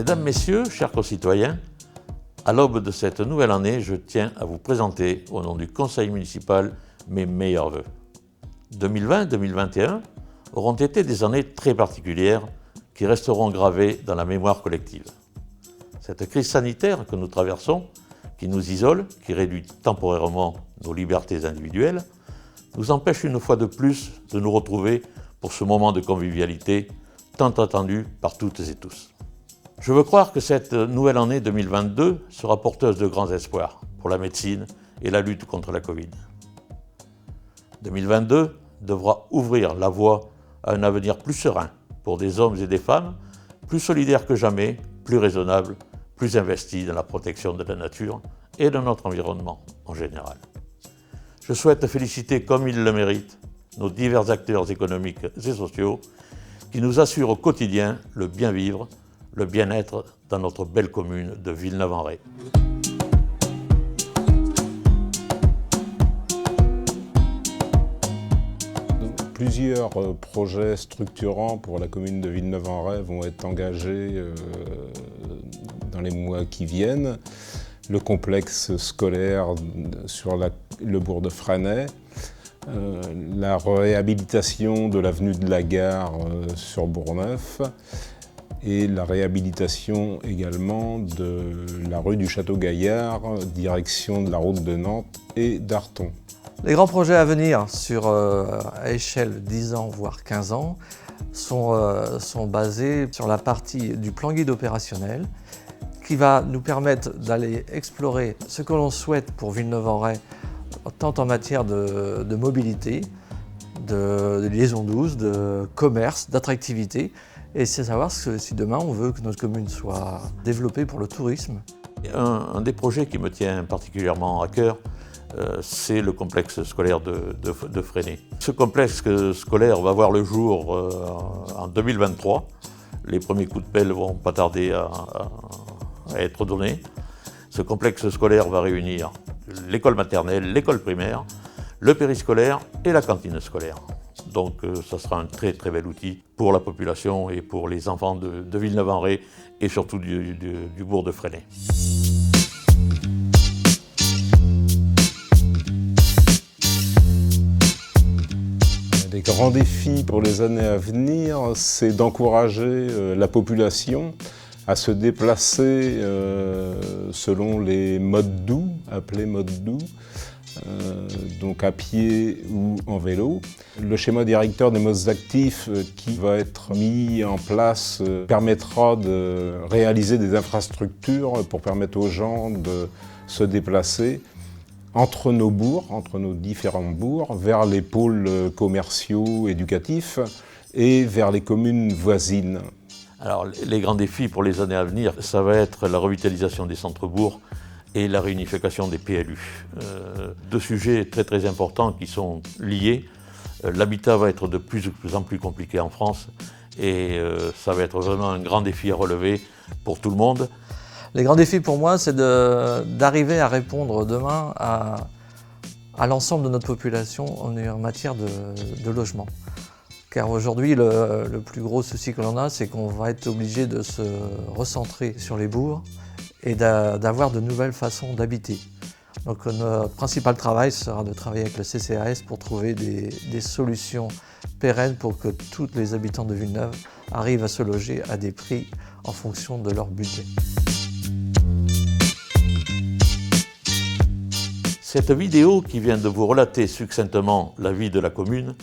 Mesdames, Messieurs, chers concitoyens, à l'aube de cette nouvelle année, je tiens à vous présenter, au nom du Conseil municipal, mes meilleurs vœux. 2020-2021 auront été des années très particulières qui resteront gravées dans la mémoire collective. Cette crise sanitaire que nous traversons, qui nous isole, qui réduit temporairement nos libertés individuelles, nous empêche une fois de plus de nous retrouver pour ce moment de convivialité tant attendu par toutes et tous. Je veux croire que cette nouvelle année 2022 sera porteuse de grands espoirs pour la médecine et la lutte contre la Covid. 2022 devra ouvrir la voie à un avenir plus serein pour des hommes et des femmes, plus solidaires que jamais, plus raisonnables, plus investis dans la protection de la nature et de notre environnement en général. Je souhaite féliciter, comme ils le méritent, nos divers acteurs économiques et sociaux qui nous assurent au quotidien le bien vivre, le bien-être dans notre belle commune de Villeneuve-en-Ré. Plusieurs projets structurants pour la commune de Villeneuve-en-Ré vont être engagés dans les mois qui viennent. Le complexe scolaire sur le bourg de Fresnay, la réhabilitation de l'avenue de la Gare sur Bourgneuf et la réhabilitation également de la rue du Château-Gaillard, direction de la route de Nantes et d'Arton. Les grands projets à venir à échelle 10 ans voire 15 ans sont basés sur la partie du plan guide opérationnel qui va nous permettre d'aller explorer ce que l'on souhaite pour Villeneuve-en-Ré, tant en matière de mobilité, de liaison douce, de commerce, d'attractivité, et c'est savoir si demain on veut que notre commune soit développée pour le tourisme. Un des projets qui me tient particulièrement à cœur, c'est le complexe scolaire de Fresnay. Ce complexe scolaire va voir le jour en 2023. Les premiers coups de pelle vont pas tarder à être donnés. Ce complexe scolaire va réunir l'école maternelle, l'école primaire, le périscolaire et la cantine scolaire. Donc ça sera un très très bel outil pour la population et pour les enfants de Villeneuve-en-Ré et surtout du bourg de Fresnay. Les grands défis pour les années à venir, c'est d'encourager la population à se déplacer selon les modes doux, appelés modes doux, donc à pied ou en vélo. Le schéma directeur des modes actifs qui va être mis en place permettra de réaliser des infrastructures pour permettre aux gens de se déplacer entre nos bourgs, entre nos différents bourgs, vers les pôles commerciaux, éducatifs et vers les communes voisines. Alors, les grands défis pour les années à venir, ça va être la revitalisation des centres-bourgs et la réunification des PLU. Deux sujets très très importants qui sont liés. L'habitat va être de plus en plus compliqué en France et ça va être vraiment un grand défi à relever pour tout le monde. Les grands défis pour moi, c'est d'arriver à répondre demain à l'ensemble de notre population en matière de logement. Car aujourd'hui, le plus gros souci que l'on a, c'est qu'on va être obligé de se recentrer sur les bourgs et d'avoir de nouvelles façons d'habiter. Donc notre principal travail sera de travailler avec le CCAS pour trouver des solutions pérennes pour que tous les habitants de Villeneuve arrivent à se loger à des prix en fonction de leur budget. Cette vidéo qui vient de vous relater succinctement la vie de la commune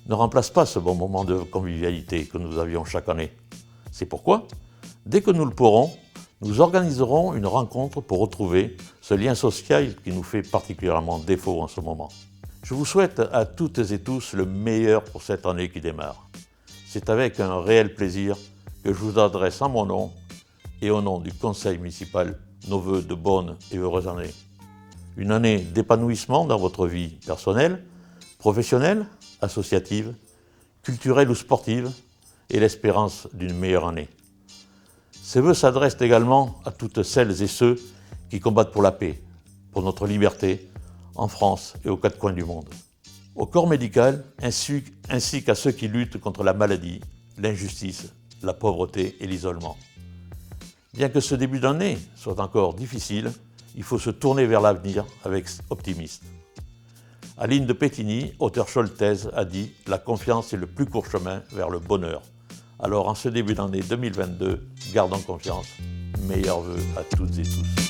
ne remplace pas ce bon moment de convivialité que nous avions chaque année. C'est pourquoi, dès que nous le pourrons, nous organiserons une rencontre pour retrouver ce lien social qui nous fait particulièrement défaut en ce moment. Je vous souhaite à toutes et tous le meilleur pour cette année qui démarre. C'est avec un réel plaisir que je vous adresse en mon nom et au nom du conseil municipal nos vœux de bonnes et heureuses années. Une année d'épanouissement dans votre vie personnelle, professionnelle, associative, culturelle ou sportive et l'espérance d'une meilleure année. Ces vœux s'adressent également à toutes celles et ceux qui combattent pour la paix, pour notre liberté, en France et aux quatre coins du monde. Au corps médical, ainsi qu'à ceux qui luttent contre la maladie, l'injustice, la pauvreté et l'isolement. Bien que ce début d'année soit encore difficile, il faut se tourner vers l'avenir avec optimisme. Aline de Pétigny, auteur Scholtez, a dit « La confiance est le plus court chemin vers le bonheur ». Alors en ce début d'année 2022, gardons confiance. Meilleurs vœux à toutes et tous.